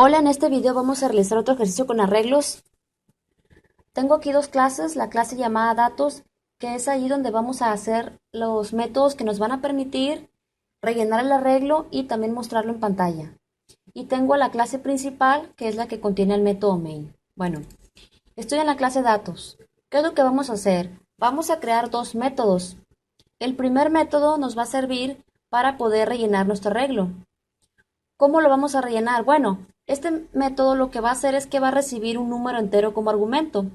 Hola, en este video vamos a realizar otro ejercicio con arreglos. Tengo aquí dos clases, la clase llamada datos, que es ahí donde vamos a hacer los métodos que nos van a permitir rellenar el arreglo y también mostrarlo en pantalla. Y tengo la clase principal, que es la que contiene el método main. Bueno, estoy en la clase datos. ¿Qué es lo que vamos a hacer? Vamos a crear dos métodos. El primer método nos va a servir para poder rellenar nuestro arreglo. ¿Cómo lo vamos a rellenar? Bueno, este método lo que va a hacer es que va a recibir un número entero como argumento.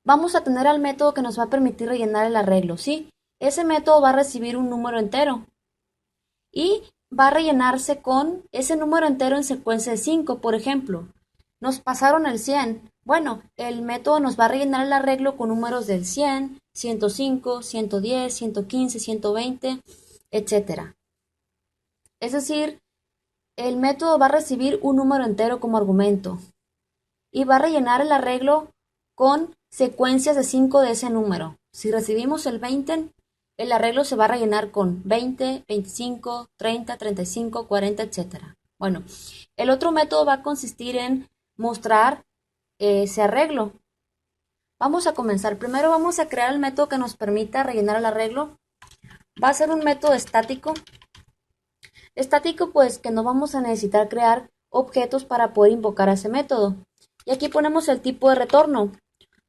Vamos a tener al método que nos va a permitir rellenar el arreglo, ¿sí? Ese método va a recibir un número entero y va a rellenarse con ese número entero en secuencia de 5, por ejemplo. Nos pasaron el 100. Bueno, el método nos va a rellenar el arreglo con números del 100, 105, 110, 115, 120, etcétera. Es decir, el método va a recibir un número entero como argumento y va a rellenar el arreglo con secuencias de 5 de ese número. Si recibimos el 20, el arreglo se va a rellenar con 20, 25, 30, 35, 40, etcétera. Bueno, el otro método va a consistir en mostrar ese arreglo. Vamos a comenzar. Primero vamos a crear el método que nos permita rellenar el arreglo. Va a ser un método estático. Estático, pues que no vamos a necesitar crear objetos para poder invocar a ese método. Y aquí ponemos el tipo de retorno.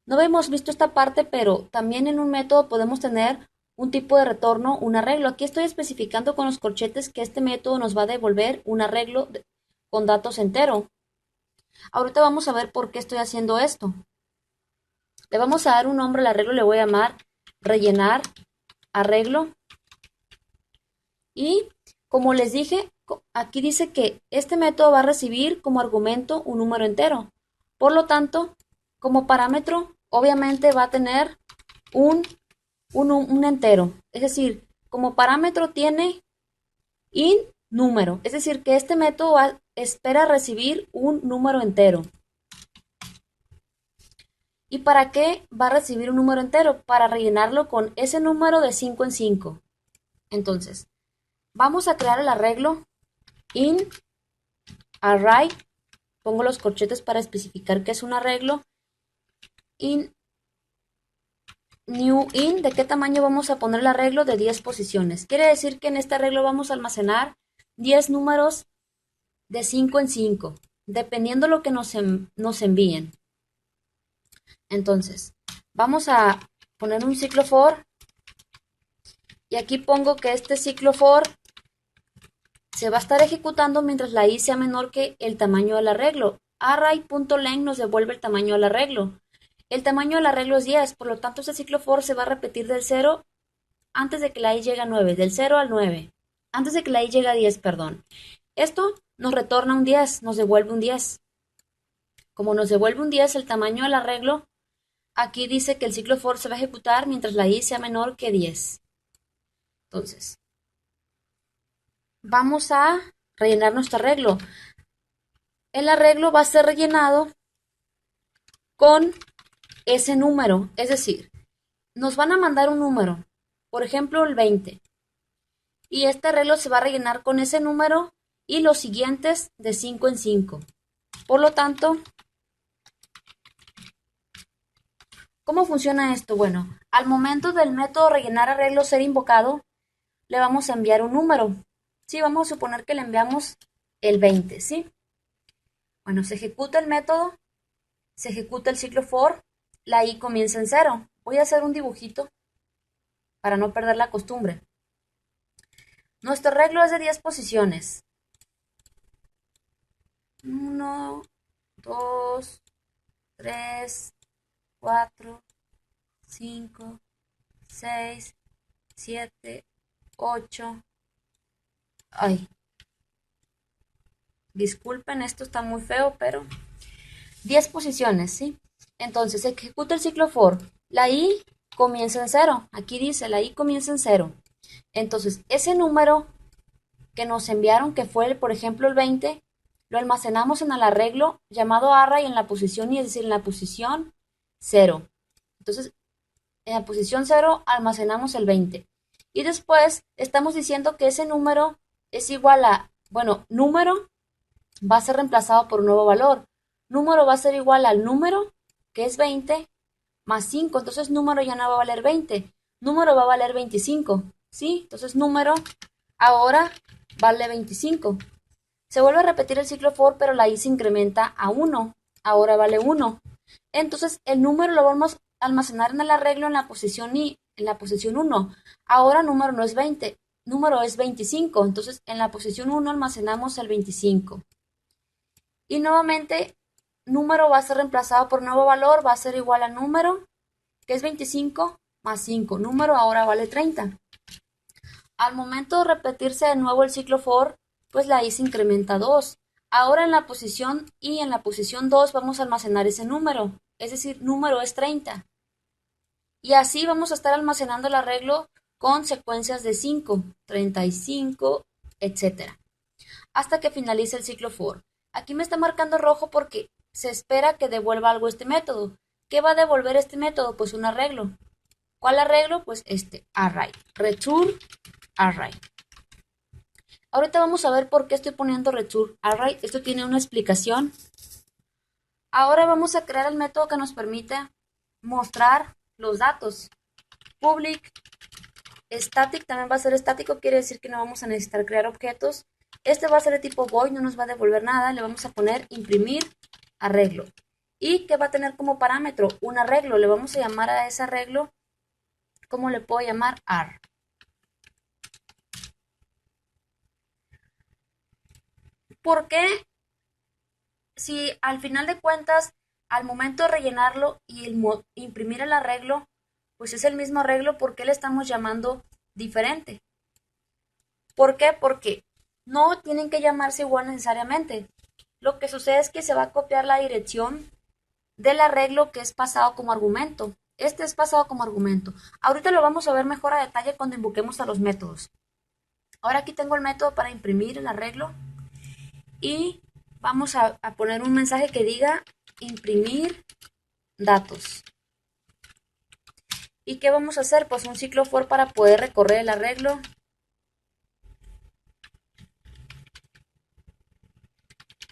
No hemos visto esta parte, pero también en un método podemos tener un tipo de retorno, un arreglo. Aquí estoy especificando con los corchetes que este método nos va a devolver un arreglo con datos entero. Ahorita vamos a ver por qué estoy haciendo esto. Le vamos a dar un nombre al arreglo, le voy a llamar rellenar arreglo. Y como les dije, aquí dice que este método va a recibir como argumento un número entero. Por lo tanto, como parámetro, obviamente va a tener un entero. Es decir, como parámetro tiene int número. Es decir, que este método espera recibir un número entero. ¿Y para qué va a recibir un número entero? Para rellenarlo con ese número de 5 en 5. Entonces, vamos a crear el arreglo int array. Pongo los corchetes para especificar que es un arreglo. In new int, ¿de qué tamaño vamos a poner el arreglo? De 10 posiciones. Quiere decir que en este arreglo vamos a almacenar 10 números de 5 en 5, dependiendo lo que nos envíen. Entonces, vamos a poner un ciclo for y aquí pongo que este ciclo for se va a estar ejecutando mientras la i sea menor que el tamaño del arreglo. Array.length nos devuelve el tamaño del arreglo. El tamaño del arreglo es 10, por lo tanto este ciclo for se va a repetir del 0 antes de que la i llegue a 9, del 0 al 9, antes de que la i llegue a 10, perdón. Esto nos retorna un 10, nos devuelve un 10. Como nos devuelve un 10 el tamaño del arreglo, aquí dice que el ciclo for se va a ejecutar mientras la i sea menor que 10. Entonces, vamos a rellenar nuestro arreglo. El arreglo va a ser rellenado con ese número, es decir, nos van a mandar un número, por ejemplo el 20, y este arreglo se va a rellenar con ese número y los siguientes de 5 en 5. Por lo tanto, ¿cómo funciona esto? Bueno, al momento del método rellenar arreglo ser invocado, le vamos a enviar un número. Sí, vamos a suponer que le enviamos el 20, ¿sí? Bueno, se ejecuta el método, se ejecuta el ciclo for, la i comienza en 0. Voy a hacer un dibujito para no perder la costumbre. Nuestro arreglo es de 10 posiciones. 1, 2, 3, 4, 5, 6, 7, 8. Ay, disculpen, esto está muy feo, pero 10 posiciones, ¿sí? Entonces se ejecuta el ciclo for. La i comienza en 0. Aquí dice, la i comienza en 0. Entonces, ese número que nos enviaron, que fue, por ejemplo, el 20, lo almacenamos en el arreglo llamado array en la posición y, es decir, en la posición 0. Entonces, en la posición 0 almacenamos el 20. Y después estamos diciendo que ese número es igual a, bueno, número va a ser reemplazado por un nuevo valor. Número va a ser igual al número, que es 20, más 5. Entonces número ya no va a valer 20. Número va a valer 25. ¿Sí? Entonces número ahora vale 25. Se vuelve a repetir el ciclo for, pero la i se incrementa a 1. Ahora vale 1. Entonces el número lo vamos a almacenar en el arreglo en la posición i, en la posición 1. Ahora número no es 20, número es 25. Entonces en la posición 1 almacenamos el 25. Y nuevamente número va a ser reemplazado por nuevo valor, va a ser igual a número, que es 25 más 5. Número ahora vale 30. Al momento de repetirse de nuevo el ciclo for, pues la i se incrementa a 2. Ahora en la posición i, en la posición 2, vamos a almacenar ese número, es decir, número es 30. Y así vamos a estar almacenando el arreglo con secuencias de 5, 35, etcétera, hasta que finalice el ciclo for. Aquí me está marcando rojo porque se espera que devuelva algo este método. ¿Qué va a devolver este método? Pues un arreglo. ¿Cuál arreglo? Pues este, array. Return array. Ahorita vamos a ver por qué estoy poniendo return array. Esto tiene una explicación. Ahora vamos a crear el método que nos permite mostrar los datos. Public static también va a ser estático, quiere decir que no vamos a necesitar crear objetos. Este va a ser de tipo void, no nos va a devolver nada. Le vamos a poner imprimir arreglo. ¿Y qué va a tener como parámetro? Un arreglo. Le vamos a llamar a ese arreglo, ¿cómo le puedo llamar? Ar. ¿Por qué? Si al final de cuentas, al momento de rellenarlo y imprimir el arreglo, pues es el mismo arreglo, ¿por qué le estamos llamando diferente? ¿Por qué? Porque no tienen que llamarse igual necesariamente. Lo que sucede es que se va a copiar la dirección del arreglo que es pasado como argumento. Este es pasado como argumento. Ahorita lo vamos a ver mejor a detalle cuando invoquemos a los métodos. Ahora aquí tengo el método para imprimir el arreglo y vamos a poner un mensaje que diga imprimir datos. ¿Y qué vamos a hacer? Pues un ciclo for para poder recorrer el arreglo.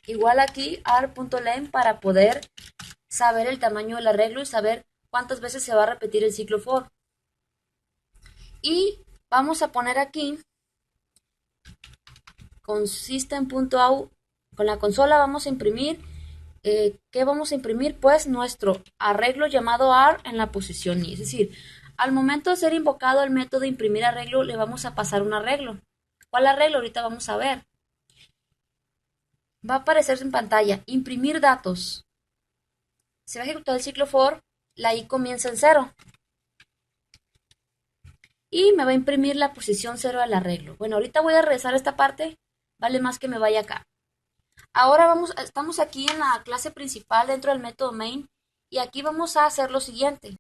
Igual aquí ar.len para poder saber el tamaño del arreglo y saber cuántas veces se va a repetir el ciclo for. Y vamos a poner aquí con system.out, con la consola vamos a imprimir, ¿qué vamos a imprimir? Pues nuestro arreglo llamado ar en la posición i. Es decir, al momento de ser invocado el método imprimir arreglo, le vamos a pasar un arreglo. ¿Cuál arreglo? Ahorita vamos a ver. Va a aparecer en pantalla, imprimir datos. Se va a ejecutar el ciclo for, la i comienza en 0. Y me va a imprimir la posición 0 del arreglo. Bueno, ahorita voy a regresar a esta parte, vale más que me vaya acá. Ahora estamos aquí en la clase principal dentro del método main y aquí vamos a hacer lo siguiente.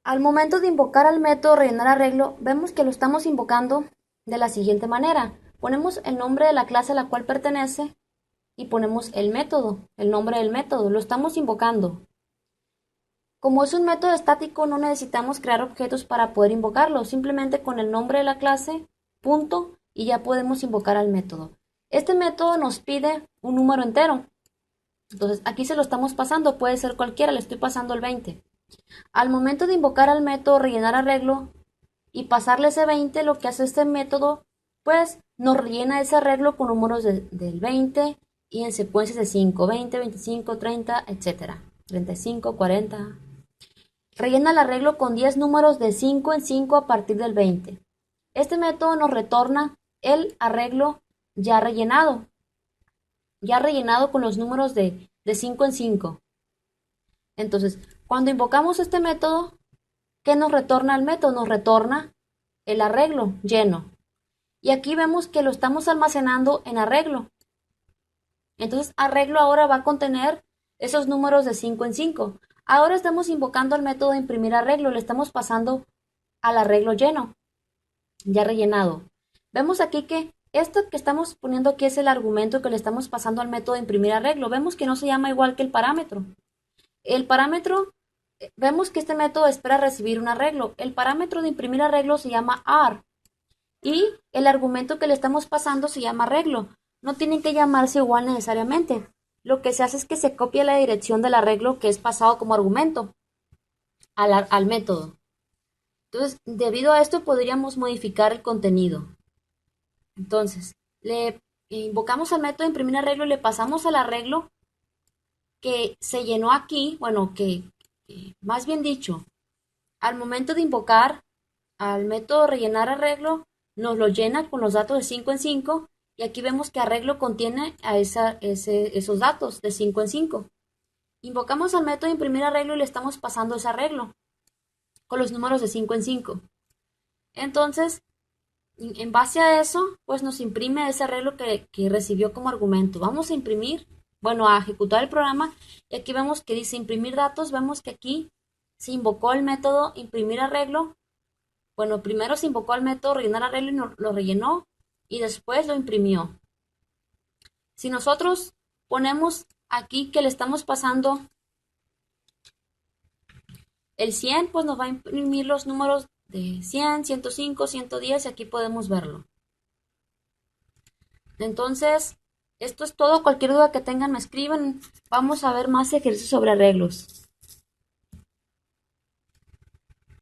Al momento de invocar al método rellenar arreglo, vemos que lo estamos invocando de la siguiente manera. Ponemos el nombre de la clase a la cual pertenece y ponemos el método, el nombre del método, lo estamos invocando. Como es un método estático, no necesitamos crear objetos para poder invocarlo, simplemente con el nombre de la clase, punto, y ya podemos invocar al método. Este método nos pide un número entero. Entonces, aquí se lo estamos pasando, puede ser cualquiera, le estoy pasando el 20. Al momento de invocar al método rellenar arreglo y pasarle ese 20, lo que hace este método, pues nos rellena ese arreglo con números del 20 y en secuencias de 5, 20, 25, 30, etc. 35, 40. Rellena el arreglo con 10 números de 5 en 5 a partir del 20. Este método nos retorna el arreglo ya rellenado con los números de 5 en 5. Entonces, cuando invocamos este método, ¿qué nos retorna el método? Nos retorna el arreglo lleno. Y aquí vemos que lo estamos almacenando en arreglo. Entonces, arreglo ahora va a contener esos números de 5 en 5. Ahora estamos invocando el método de imprimir arreglo, le estamos pasando al arreglo lleno, ya rellenado. Vemos aquí que esto que estamos poniendo aquí es el argumento que le estamos pasando al método de imprimir arreglo. Vemos que no se llama igual que el parámetro. El parámetro, vemos que este método espera recibir un arreglo. El parámetro de imprimir arreglo se llama ar. Y el argumento que le estamos pasando se llama arreglo. No tienen que llamarse igual necesariamente. Lo que se hace es que se copia la dirección del arreglo que es pasado como argumento al método. Entonces, debido a esto podríamos modificar el contenido. Entonces, le invocamos al método imprimir arreglo y le pasamos al arreglo que se llenó aquí, bueno, que más bien dicho, al momento de invocar al método rellenar arreglo, nos lo llena con los datos de 5 en 5 y aquí vemos que arreglo contiene a esos datos de 5 en 5. Invocamos al método imprimir arreglo y le estamos pasando ese arreglo con los números de 5 en 5. Entonces, en base a eso, pues nos imprime ese arreglo que recibió como argumento. Vamos a imprimir, bueno, a ejecutar el programa y aquí vemos que dice imprimir datos, vemos que aquí se invocó el método imprimir arreglo. Bueno, primero se invocó al método rellenar arreglo y lo rellenó y después lo imprimió. Si nosotros ponemos aquí que le estamos pasando el 100, pues nos va a imprimir los números de 100, 105, 110 y aquí podemos verlo. Entonces, esto es todo. Cualquier duda que tengan me escriben. Vamos a ver más ejercicios sobre arreglos.